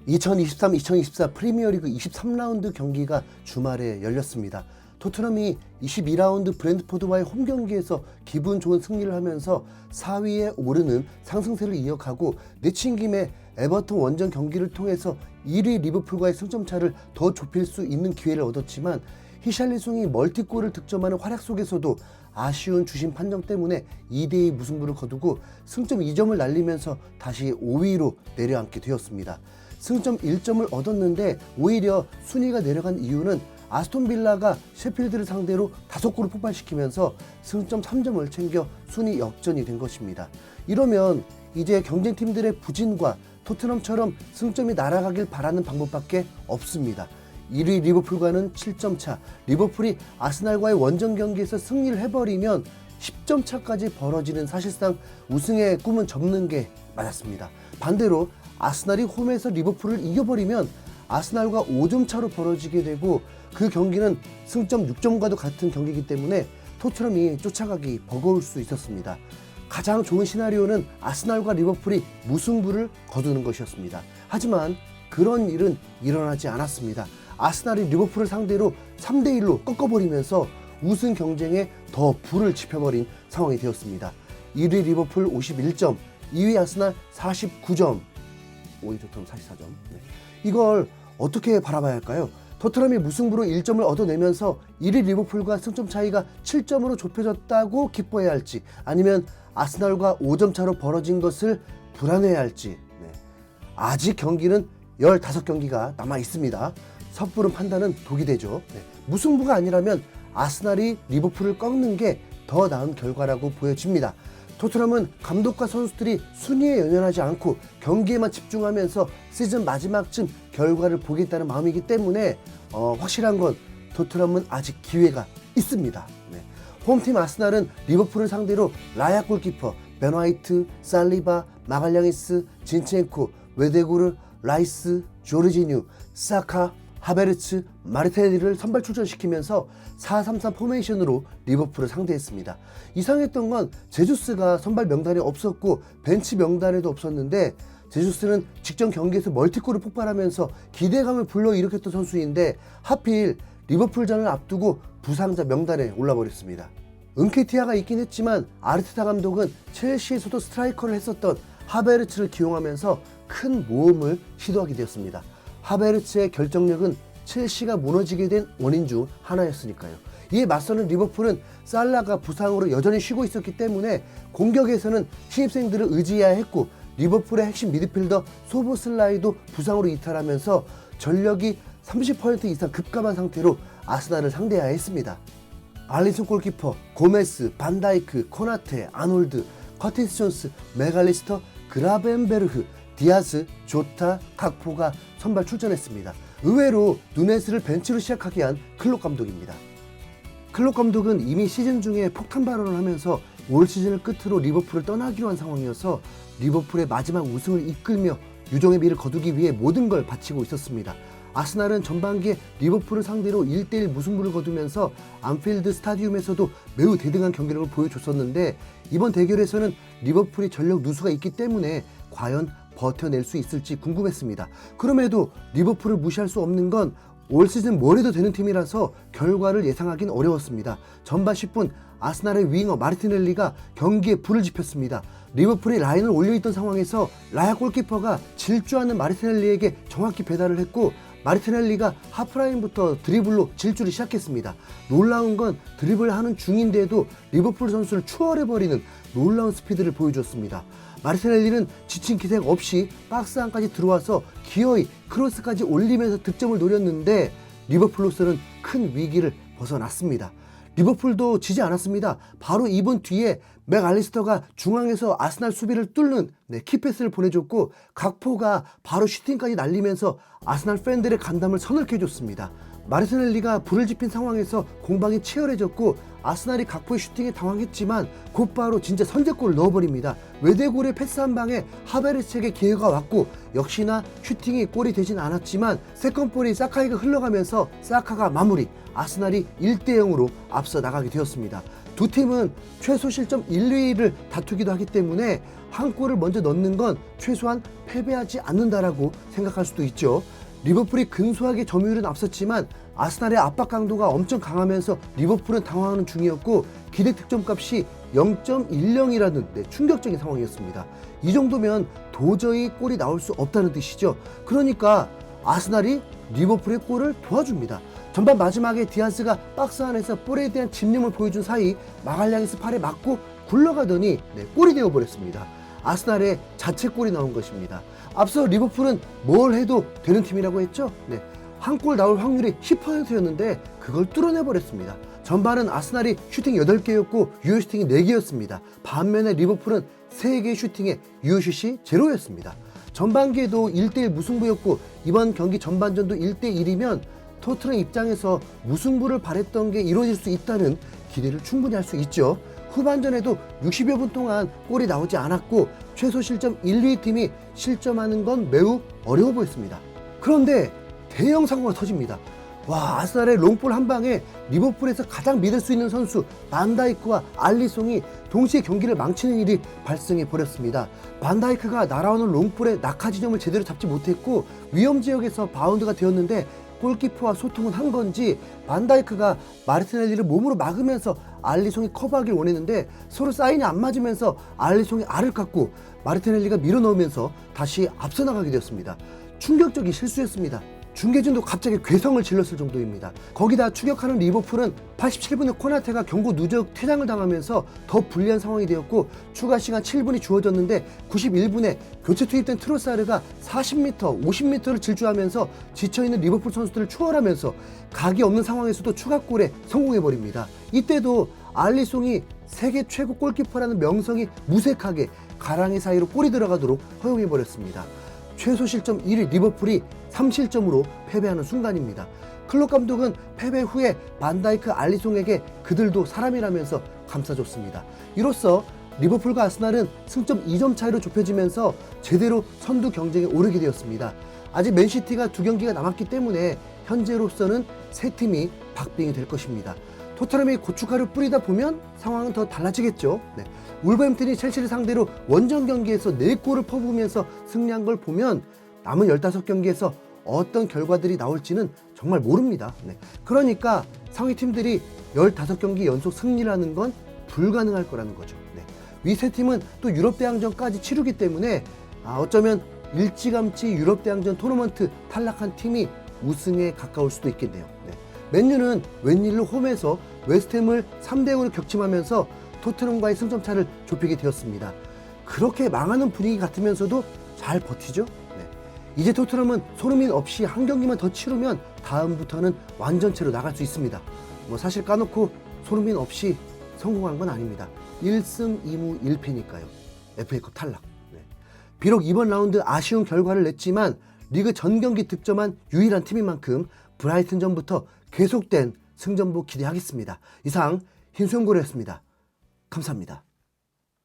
2023-2024 프리미어리그 23라운드 경기가 주말에 열렸습니다. 토트넘이 22라운드 브랜트포드와의 홈경기에서 기분 좋은 승리를 하면서 4위에 오르는 상승세를 이어가고 내친 김에 에버턴 원정 경기를 통해서 1위 리버풀과의 승점차를 더 좁힐 수 있는 기회를 얻었지만 히샬리송이 멀티골을 득점하는 활약 속에서도 아쉬운 주심 판정 때문에 2대2 무승부를 거두고 승점 2점을 날리면서 다시 5위로 내려앉게 되었습니다. 승점 1점을 얻었는데 오히려 순위가 내려간 이유는 아스톤빌라가 셰필드를 상대로 5골을 폭발시키면서 승점 3점을 챙겨 순위 역전이 된 것입니다. 이러면 이제 경쟁팀들의 부진과 토트넘처럼 승점이 날아가길 바라는 방법밖에 없습니다. 1위 리버풀과는 7점 차, 리버풀이 아스날과의 원정 경기에서 승리를 해버리면 10점 차까지 벌어지는 사실상 우승의 꿈은 접는 게 맞았습니다. 반대로 아스날이 홈에서 리버풀을 이겨버리면 아스날과 5점 차로 벌어지게 되고 그 경기는 승점 6점과도 같은 경기이기 때문에 토트넘이 쫓아가기 버거울 수 있었습니다. 가장 좋은 시나리오는 아스날과 리버풀이 무승부를 거두는 것이었습니다. 하지만 그런 일은 일어나지 않았습니다. 아스날이 리버풀을 상대로 3대1로 꺾어버리면서 우승 경쟁에 더 불을 지펴버린 상황이 되었습니다. 1위 리버풀 51점, 2위 아스날 49점, 5위 토트넘 44점. 이걸 어떻게 바라봐야 할까요? 토트넘이 무승부로 1점을 얻어내면서 1위 리버풀과 승점 차이가 7점으로 좁혀졌다고 기뻐해야 할지, 아니면 아스날과 5점 차로 벌어진 것을 불안해야 할지. 아직 경기는 15경기가 남아 있습니다. 섣부른 판단은 독이 되죠. 무승부가 아니라면 아스날이 리버풀을 꺾는 게 더 나은 결과라고 보여집니다. 토트넘은 감독과 선수들이 순위에 연연하지 않고 경기에만 집중하면서 시즌 마지막쯤 결과를 보겠다는 마음이기 때문에 확실한 건 토트넘은 아직 기회가 있습니다. 홈팀 아스날은 리버풀을 상대로 라야 골키퍼, 벤 화이트, 살리바, 마갈량이스, 진첸코, 웨데구르, 라이스, 조르지뉴, 사카, 하베르츠, 마르티넬리를 선발 출전시키면서 4-3-3 포메이션으로 리버풀을 상대했습니다. 이상했던 건 제주스가 선발 명단에 없었고 벤치 명단에도 없었는데 제주스는 직전 경기에서 멀티골을 폭발하면서 기대감을 불러일으켰던 선수인데 하필 리버풀전을 앞두고 부상자 명단에 올라버렸습니다. 은케티아가 있긴 했지만 아르테타 감독은 첼시에서도 스트라이커를 했었던 하베르츠를 기용하면서 큰 모험을 시도하게 되었습니다. 하베르츠의 결정력은 첼시가 무너지게 된 원인 중 하나였으니까요. 이에 맞서는 리버풀은 살라가 부상으로 여전히 쉬고 있었기 때문에 공격에서는 신입생들을 의지해야 했고 리버풀의 핵심 미드필더 소보슬라이도 부상으로 이탈하면서 전력이 30% 이상 급감한 상태로 아스날을 상대해야 했습니다. 알리슨 골키퍼, 고메스, 반다이크, 코나테, 아놀드, 커티스 존스, 메갈리스터, 그라벤베르흐, 디아스, 조타, 각포가 선발 출전했습니다. 의외로 누네스를 벤치로 시작하게 한 클롭 감독입니다. 클롭 감독은 이미 시즌 중에 폭탄 발언을 하면서 올 시즌을 끝으로 리버풀을 떠나기로 한 상황이어서 리버풀의 마지막 우승을 이끌며 유종의 미를 거두기 위해 모든 걸 바치고 있었습니다. 아스날은 전반기에 리버풀을 상대로 1대1 무승부를 거두면서 안필드 스타디움에서도 매우 대등한 경기력을 보여줬었는데 이번 대결에서는 리버풀이 전력 누수가 있기 때문에 과연 버텨낼 수 있을지 궁금했습니다. 그럼에도 리버풀을 무시할 수 없는 건 올 시즌 뭘 해도 되는 팀이라서 결과를 예상하긴 어려웠습니다. 전반 10분 아스날의 윙어 마르티넬리가 경기에 불을 지폈습니다. 리버풀이 라인을 올려있던 상황에서 라야 골키퍼가 질주하는 마르티넬리에게 정확히 배달을 했고 마르티넬리가 하프라인부터 드리블로 질주를 시작했습니다. 놀라운 건 드리블하는 중인데도 리버풀 선수를 추월해버리는 놀라운 스피드를 보여줬습니다. 마르티넬리는 지친 기색 없이 박스 안까지 들어와서 기어이 크로스까지 올리면서 득점을 노렸는데 리버풀로서는 큰 위기를 벗어났습니다. 리버풀도 지지 않았습니다. 바로 이번 뒤에 맥알리스터가 중앙에서 아스날 수비를 뚫는 키패스를 보내줬고 각포가 바로 슈팅까지 날리면서 아스날 팬들의 간담을 서늘케 해줬습니다. 마르티넬리가 불을 지핀 상황에서 공방이 치열해졌고 아스날이 각포의 슈팅에 당황했지만 곧바로 진짜 선제골을 넣어버립니다. 외대골의 패스 한 방에 하베르츠에게 기회가 왔고 역시나 슈팅이 골이 되진 않았지만 세컨볼이 사카에게 흘러가면서 사카가 마무리, 아스날이 1대0으로 앞서 나가게 되었습니다. 두 팀은 최소 실점 1, 2위를 다투기도 하기 때문에 한 골을 먼저 넣는 건 최소한 패배하지 않는다라고 생각할 수도 있죠. 리버풀이 근소하게 점유율은 앞섰지만 아스날의 압박 강도가 엄청 강하면서 리버풀은 당황하는 중이었고 기대 득점값이 0.10이라는 충격적인 상황이었습니다. 이 정도면 도저히 골이 나올 수 없다는 뜻이죠. 그러니까 아스날이 리버풀의 골을 도와줍니다. 전반 마지막에 디아스가 박스 안에서 볼에 대한 집념을 보여준 사이 마갈량이스 팔에 맞고 굴러가더니 골이 되어버렸습니다. 아스날의 자책골이 나온 것입니다. 앞서 리버풀은 뭘 해도 되는 팀이라고 했죠? 한 골 나올 확률이 10%였는데 그걸 뚫어내버렸습니다. 전반은 아스날이 슈팅 8개였고 유효 슈팅이 4개였습니다. 반면에 리버풀은 3개의 슈팅에 유효 슛이 0였습니다. 전반기에도 1대1 무승부였고 이번 경기 전반전도 1대1이면 토트넘 입장에서 무승부를 바랬던 게 이루어질 수 있다는 기대를 충분히 할 수 있죠. 후반전에도 60여 분 동안 골이 나오지 않았고 최소 실점 1, 2위 팀이 실점하는 건 매우 어려워 보였습니다. 그런데 대형 사고가 터집니다. 아스날의 롱볼 한 방에 리버풀에서 가장 믿을 수 있는 선수 반다이크와 알리송이 동시에 경기를 망치는 일이 발생해 버렸습니다. 반다이크가 날아오는 롱볼의 낙하 지점을 제대로 잡지 못했고 위험 지역에서 바운드가 되었는데 골키퍼와 소통은 한 건지 반다이크가 마르티넬리를 몸으로 막으면서 알리송이 커버하길 원했는데 서로 사인이 안 맞으면서 알리송이 알을 깎고 마르티넬리가 밀어넣으면서 다시 앞서 나가게 되었습니다. 충격적인 실수였습니다. 중계진도 갑자기 괴성을 질렀을 정도입니다. 거기다 추격하는 리버풀은 87분에 코나테가 경고 누적 퇴장을 당하면서 더 불리한 상황이 되었고 추가 시간 7분이 주어졌는데 91분에 교체 투입된 트로사르가 40m, 50m를 질주하면서 지쳐있는 리버풀 선수들을 추월하면서 각이 없는 상황에서도 추가골에 성공해버립니다. 이때도 알리송이 세계 최고 골키퍼라는 명성이 무색하게 가랑이 사이로 골이 들어가도록 허용해버렸습니다. 최소 실점 1위 리버풀이 3실점으로 패배하는 순간입니다. 클롭 감독은 패배 후에 반다이크 알리송에게 그들도 사람이라면서 감싸줬습니다. 이로써 리버풀과 아스날은 승점 2점 차이로 좁혀지면서 제대로 선두 경쟁에 오르게 되었습니다. 아직 맨시티가 2경기가 남았기 때문에 현재로서는 세 팀이 박빙이 될 것입니다. 토트넘이 고춧가루 뿌리다 보면 상황은 더 달라지겠죠. 울버햄튼이 첼시를 상대로 원정 경기에서 4골을 퍼부으면서 승리한 걸 보면 남은 15경기에서 어떤 결과들이 나올지는 정말 모릅니다. 그러니까 상위 팀들이 15경기 연속 승리를 하는 건 불가능할 거라는 거죠. 위 세 팀은 또 유럽대항전까지 치르기 때문에 어쩌면 일찌감치 유럽대항전 토너먼트 탈락한 팀이 우승에 가까울 수도 있겠네요. 맨유는 웬일로 홈에서 웨스트햄을 3대0으로 격침하면서 토트넘과의 승점차를 좁히게 되었습니다. 그렇게 망하는 분위기 같으면서도 잘 버티죠. 이제 토트넘은 손흥민 없이 한 경기만 더 치르면 다음부터는 완전체로 나갈 수 있습니다. 사실 까놓고 손흥민 없이 성공한 건 아닙니다. 1승 2무 1패니까요. FA컵 탈락. 비록 이번 라운드 아쉬운 결과를 냈지만 리그 전 경기 득점한 유일한 팀인 만큼 브라이튼전부터 계속된 승전보 기대하겠습니다. 이상 흰수염고래였습니다. 감사합니다.